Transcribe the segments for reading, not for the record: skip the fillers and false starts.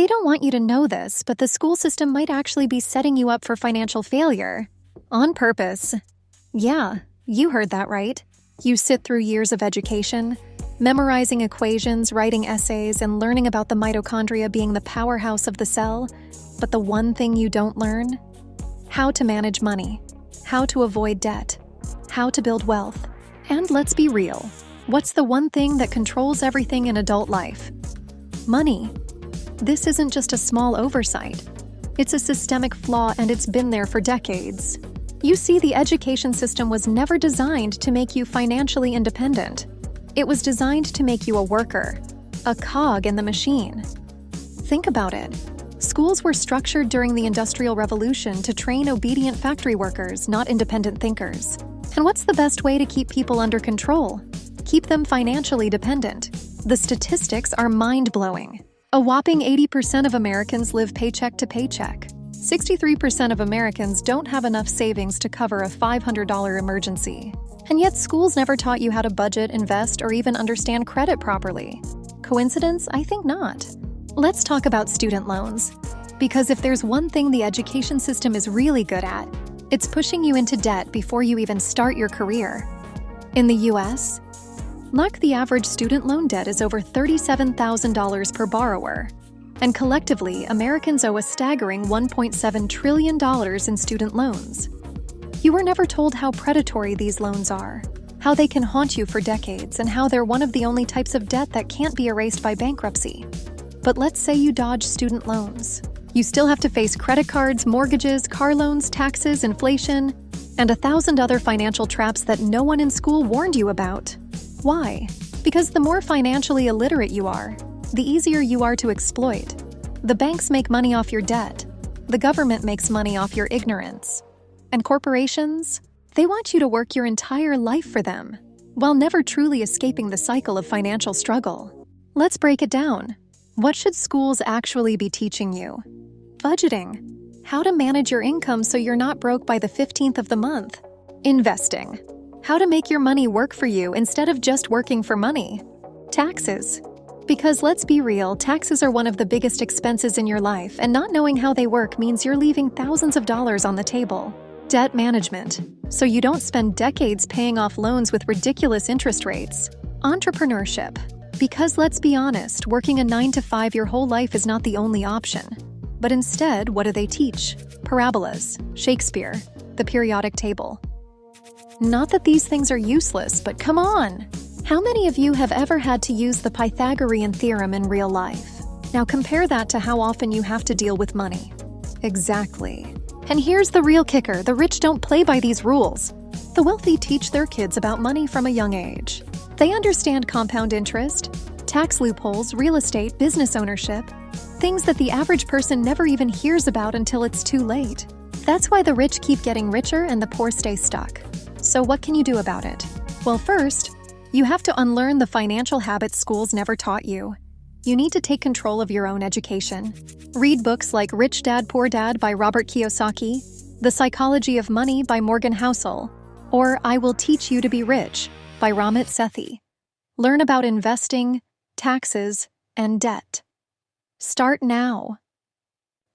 They don't want you to know this, but the school system might actually be setting you up for financial failure. On purpose. Yeah, you heard that right. You sit through years of education, memorizing equations, writing essays, and learning about the mitochondria being the powerhouse of the cell. But the one thing you don't learn? How to manage money, how to avoid debt, how to build wealth. And let's be real, what's the one thing that controls everything in adult life? Money. This isn't just a small oversight. It's a systemic flaw, and it's been there for decades. You see, the education system was never designed to make you financially independent. It was designed to make you a worker, a cog in the machine. Think about it. Schools were structured during the Industrial Revolution to train obedient factory workers, not independent thinkers. And what's the best way to keep people under control? Keep them financially dependent. The statistics are mind-blowing. A whopping 80% of Americans live paycheck to paycheck. 63% of Americans don't have enough savings to cover a $500 emergency. And yet schools never taught you how to budget, invest, or even understand credit properly. Coincidence? I think not. Let's talk about student loans. Because if there's one thing the education system is really good at, it's pushing you into debt before you even start your career. In the US, the average student loan debt is over $37,000 per borrower. And collectively, Americans owe a staggering $1.7 trillion in student loans. You were never told how predatory these loans are, how they can haunt you for decades, and how they're one of the only types of debt that can't be erased by bankruptcy. But let's say you dodge student loans. You still have to face credit cards, mortgages, car loans, taxes, inflation, and 1,000 other financial traps that no one in school warned you about. Why? Because the more financially illiterate you are, the easier you are to exploit. The banks make money off your debt. The government makes money off your ignorance. And corporations? They want you to work your entire life for them, while never truly escaping the cycle of financial struggle. Let's break it down. What should schools actually be teaching you? Budgeting. How to manage your income so you're not broke by the 15th of the month. Investing. How to make your money work for you instead of just working for money. Taxes. Because let's be real, taxes are one of the biggest expenses in your life, and not knowing how they work means you're leaving thousands of dollars on the table. Debt management. So you don't spend decades paying off loans with ridiculous interest rates. Entrepreneurship. Because let's be honest, working a 9-to-5 your whole life is not the only option. But instead, what do they teach? Parabolas, Shakespeare, the periodic table. Not that these things are useless, but come on! How many of you have ever had to use the Pythagorean theorem in real life? Now compare that to how often you have to deal with money. Exactly. And here's the real kicker: the rich don't play by these rules. The wealthy teach their kids about money from a young age. They understand compound interest, tax loopholes, real estate, business ownership, things that the average person never even hears about until it's too late. That's why the rich keep getting richer and the poor stay stuck. So what can you do about it? Well, first, you have to unlearn the financial habits schools never taught you. You need to take control of your own education. Read books like Rich Dad, Poor Dad by Robert Kiyosaki, The Psychology of Money by Morgan Housel, or I Will Teach You to Be Rich by Ramit Sethi. Learn about investing, taxes, and debt. Start now.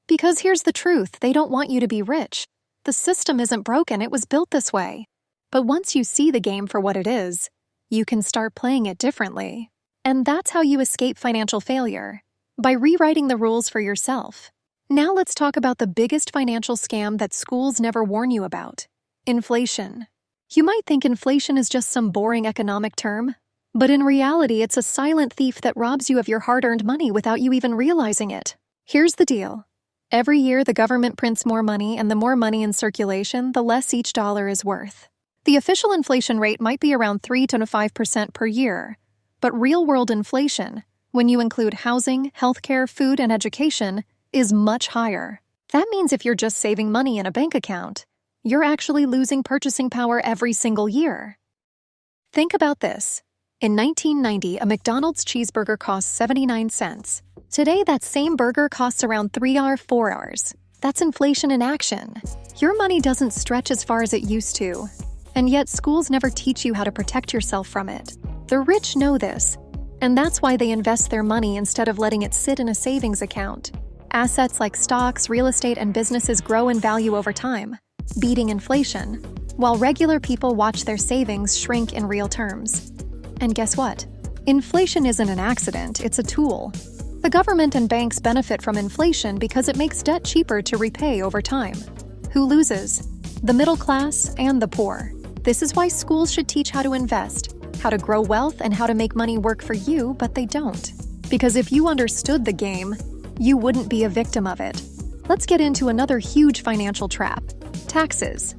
Because here's the truth, they don't want you to be rich. The system isn't broken, it was built this way. But once you see the game for what it is, you can start playing it differently. And that's how you escape financial failure, by rewriting the rules for yourself. Now let's talk about the biggest financial scam that schools never warn you about: inflation. You might think inflation is just some boring economic term, but in reality it's a silent thief that robs you of your hard-earned money without you even realizing it. Here's the deal. Every year the government prints more money, and the more money in circulation, the less each dollar is worth. The official inflation rate might be around 3 to 5% per year, but real-world inflation, when you include housing, healthcare, food, and education, is much higher. That means if you're just saving money in a bank account, you're actually losing purchasing power every single year. Think about this. In 1990, a McDonald's cheeseburger cost 79 cents. Today, that same burger costs around $4. That's inflation in action. Your money doesn't stretch as far as it used to. And yet schools never teach you how to protect yourself from it. The rich know this, And that's why they invest their money instead of letting it sit in a savings account. Assets like stocks, real estate, and businesses grow in value over time, beating inflation, while regular people watch their savings shrink in real terms. And guess what? Inflation isn't an accident, it's a tool. The government and banks benefit from inflation because it makes debt cheaper to repay over time. Who loses? The middle class and the poor. This is why schools should teach how to invest, how to grow wealth, and how to make money work for you, but they don't. Because if you understood the game, you wouldn't be a victim of it. Let's get into another huge financial trap: taxes.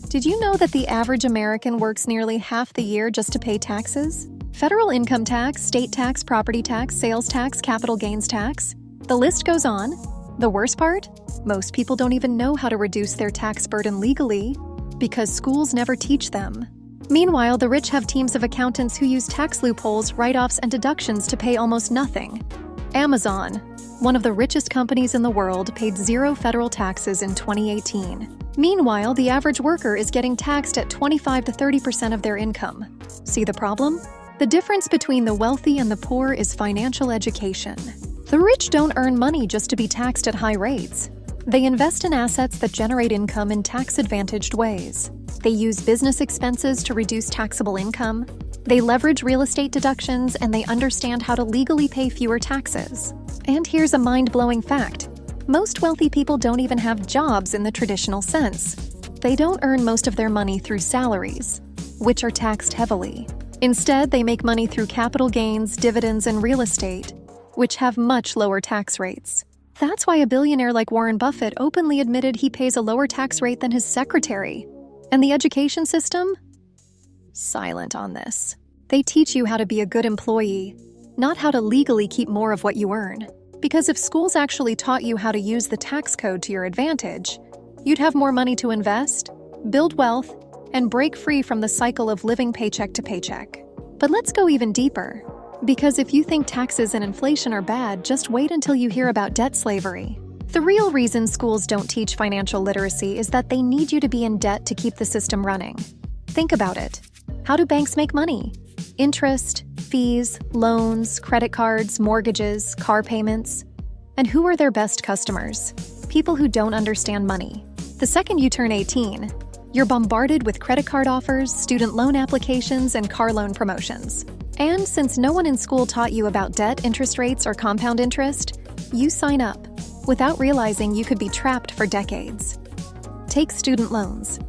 Did you know that the average American works nearly half the year just to pay taxes? Federal income tax, state tax, property tax, sales tax, capital gains tax. The list goes on. The worst part? Most people don't even know how to reduce their tax burden legally because schools never teach them. Meanwhile, the rich have teams of accountants who use tax loopholes, write-offs, and deductions to pay almost nothing. Amazon, one of the richest companies in the world, paid zero federal taxes in 2018. Meanwhile, the average worker is getting taxed at 25 to 30% of their income. See the problem? The difference between the wealthy and the poor is financial education. The rich don't earn money just to be taxed at high rates. They invest in assets that generate income in tax-advantaged ways. They use business expenses to reduce taxable income. They leverage real estate deductions, and they understand how to legally pay fewer taxes. And here's a mind-blowing fact: most wealthy people don't even have jobs in the traditional sense. They don't earn most of their money through salaries, which are taxed heavily. Instead, they make money through capital gains, dividends, and real estate, which have much lower tax rates. That's why a billionaire like Warren Buffett openly admitted he pays a lower tax rate than his secretary. And the education system? Silent on this. They teach you how to be a good employee, not how to legally keep more of what you earn. Because if schools actually taught you how to use the tax code to your advantage, you'd have more money to invest, build wealth, and break free from the cycle of living paycheck to paycheck. But let's go even deeper. Because if you think taxes and inflation are bad, just wait until you hear about debt slavery. The real reason schools don't teach financial literacy is that they need you to be in debt to keep the system running. Think about it. How do banks make money? Interest, fees, loans, credit cards, mortgages, car payments. And who are their best customers? People who don't understand money. The second you turn 18, you're bombarded with credit card offers, student loan applications, and car loan promotions. And since no one in school taught you about debt, interest rates, or compound interest, you sign up, without realizing you could be trapped for decades. Take student loans.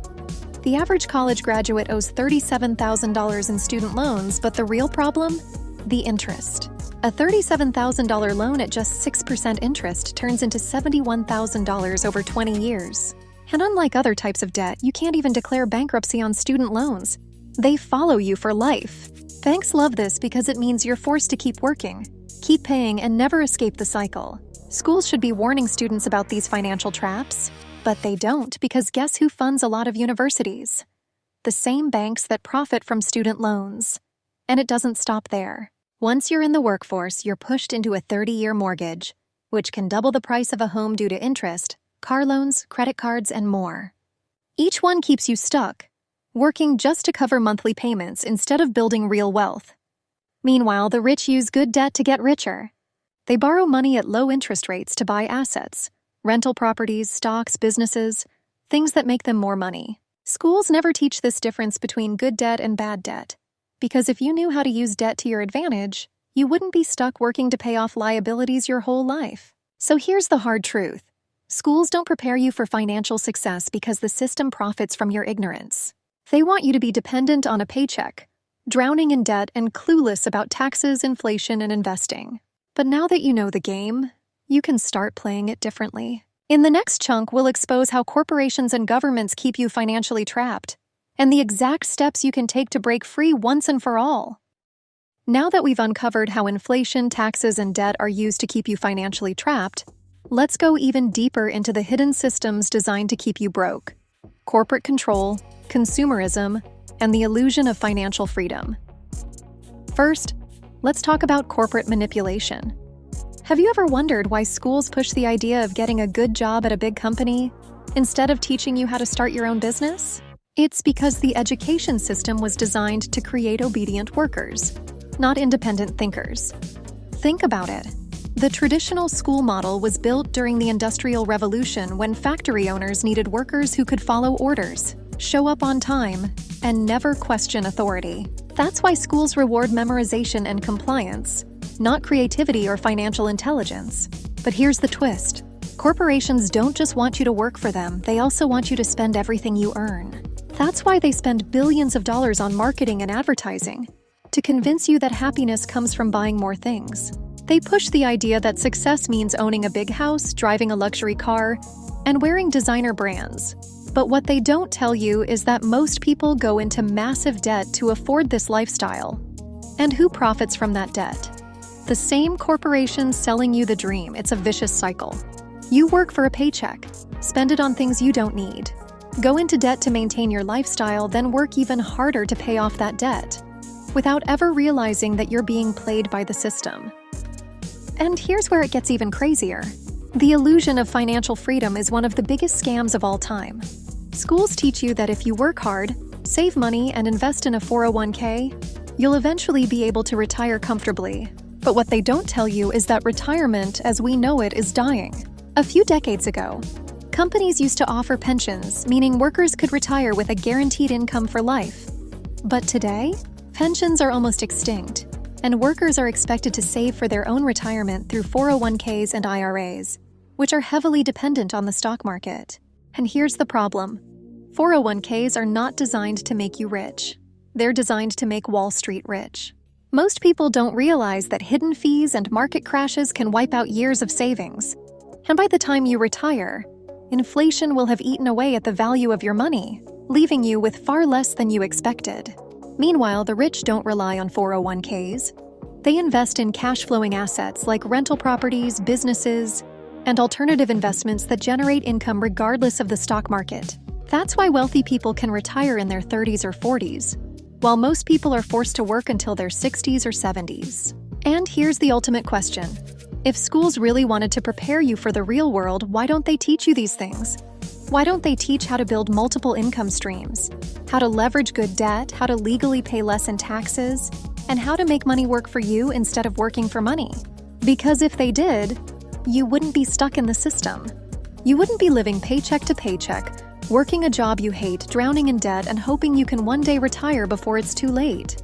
The average college graduate owes $37,000 in student loans, but the real problem? The interest. A $37,000 loan at just 6% interest turns into $71,000 over 20 years. And unlike other types of debt, you can't even declare bankruptcy on student loans. They follow you for life. Banks love this because it means you're forced to keep working, keep paying, and never escape the cycle. Schools should be warning students about these financial traps, but they don't, because guess who funds a lot of universities? The same banks that profit from student loans. And it doesn't stop there. Once you're in the workforce, you're pushed into a 30-year mortgage, which can double the price of a home due to interest, car loans, credit cards, and more. Each one keeps you stuck, working just to cover monthly payments instead of building real wealth. Meanwhile, the rich use good debt to get richer. They borrow money at low interest rates to buy assets, rental properties, stocks, businesses, things that make them more money. Schools never teach this difference between good debt and bad debt, because if you knew how to use debt to your advantage, you wouldn't be stuck working to pay off liabilities your whole life. So here's the hard truth. Schools don't prepare you for financial success because the system profits from your ignorance. They want you to be dependent on a paycheck, drowning in debt, and clueless about taxes, inflation, and investing. But now that you know the game, you can start playing it differently. In the next chunk, we'll expose how corporations and governments keep you financially trapped, and the exact steps you can take to break free once and for all. Now that we've uncovered how inflation, taxes, and debt are used to keep you financially trapped, let's go even deeper into the hidden systems designed to keep you broke: corporate control, consumerism, and the illusion of financial freedom. First, let's talk about corporate manipulation. Have you ever wondered why schools push the idea of getting a good job at a big company instead of teaching you how to start your own business? It's because the education system was designed to create obedient workers. not independent thinkers. Think about it. The traditional school model was built during the Industrial Revolution when factory owners needed workers who could follow orders, show up on time, and never question authority. That's why schools reward memorization and compliance, not creativity or financial intelligence. But here's the twist. Corporations don't just want you to work for them, they also want you to spend everything you earn. That's why they spend billions of dollars on marketing and advertising, to convince you that happiness comes from buying more things. They push the idea that success means owning a big house, driving a luxury car, and wearing designer brands. But what they don't tell you is that most people go into massive debt to afford this lifestyle. And who profits from that debt? The same corporations selling you the dream. It's a vicious cycle. You work for a paycheck, spend it on things you don't need, go into debt to maintain your lifestyle, then work even harder to pay off that debt, without ever realizing that you're being played by the system. And here's where it gets even crazier. The illusion of financial freedom is one of the biggest scams of all time. Schools teach you that if you work hard, save money, and invest in a 401k, you'll eventually be able to retire comfortably. But what they don't tell you is that retirement, as we know it, is dying. A few decades ago, companies used to offer pensions, meaning workers could retire with a guaranteed income for life. But today, pensions are almost extinct, and workers are expected to save for their own retirement through 401ks and IRAs, which are heavily dependent on the stock market. And here's the problem. 401ks are not designed to make you rich. They're designed to make Wall Street rich. Most people don't realize that hidden fees and market crashes can wipe out years of savings. And by the time you retire, inflation will have eaten away at the value of your money, leaving you with far less than you expected. Meanwhile, the rich don't rely on 401ks. They invest in cash-flowing assets like rental properties, businesses, and alternative investments that generate income regardless of the stock market. That's why wealthy people can retire in their 30s or 40s, while most people are forced to work until their 60s or 70s. And here's the ultimate question. If schools really wanted to prepare you for the real world, why don't they teach you these things? Why don't they teach how to build multiple income streams, how to leverage good debt, how to legally pay less in taxes, and how to make money work for you instead of working for money? Because if they did, you wouldn't be stuck in the system. You wouldn't be living paycheck to paycheck, working a job you hate, drowning in debt, and hoping you can one day retire before it's too late.